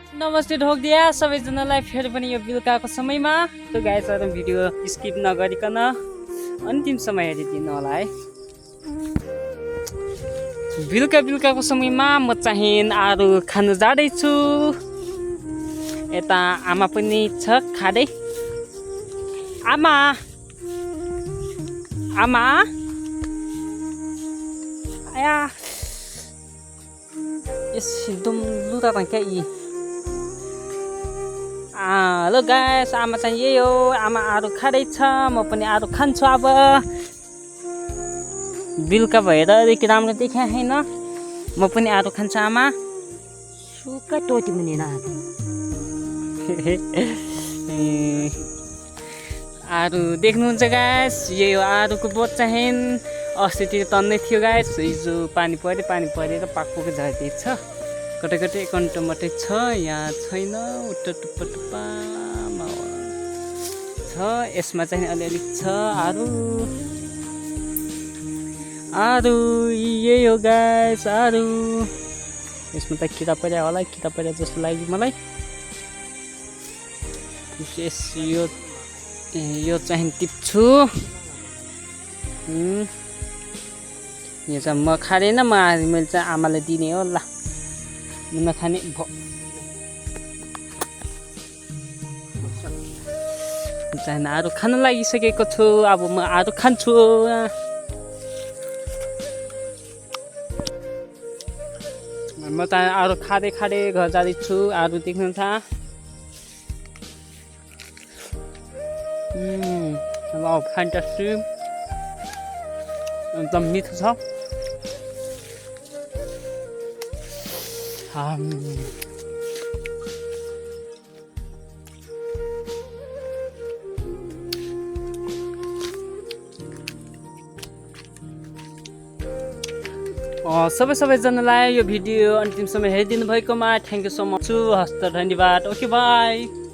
नमस्ते ढोक दिया सबैजनालाई फेरि पनि यो बेलुकाको समयमा त गाइस भिडियो स्किप नगरिकन अन्तिमसम्म हेरिदिनु होला है। बेलुकाको समयमा म चाहिँ आलु खानु जाँदैछु। यता आमा पनि छ खाँदै। आमा आमा आया यस एकदम लुगा त क्या यी। हेलो गाइस, आमा चाहिँ यही हो। आमा आलु खाँदैछ, म पनि आलु खान्छु। अब बेलुका भएर अलिक राम्रो देखा होइन, म पनि आलु खान्छु। आमा सुक्खा टोटी मुनि आलु देख्नुहुन्छ गाइस, यही हो आलुको बोट चाहिँ। अस्तितिर तन्नै थियो गाइस, हिजो पानी परेर पाक्पोको झर्दैछ। कतै कन्टो मात्रै छ, यहाँ छैन। उट्टा टुप्पा छ। यसमा चाहिँ अलिअलि छ आलु यही हो गाइस आलु। यसमा त किरा पर्या होला, किरा पर्या जस्तो लाग्यो मलाई। यो चाहिँ टिप्छु। यो चाहिँ म खाँदैन, मैले चाहिँ आमालाई दिने हो। ल नखाने चाहिँ आलु खान लागिसकेको छु। अब म आलु खान्छु। म त आलु खाँदै घर जाँदैछु। आलु देख्नुहुन्छ, फ्यान्टास्टिक, एकदम मिठो छ। सबैजनालाई यो भिडियो अन्तिमसम्म हेरिदिनु भएकोमा थ्याङ्क यू सो मच। हस्त धन्यवाद। Okay by.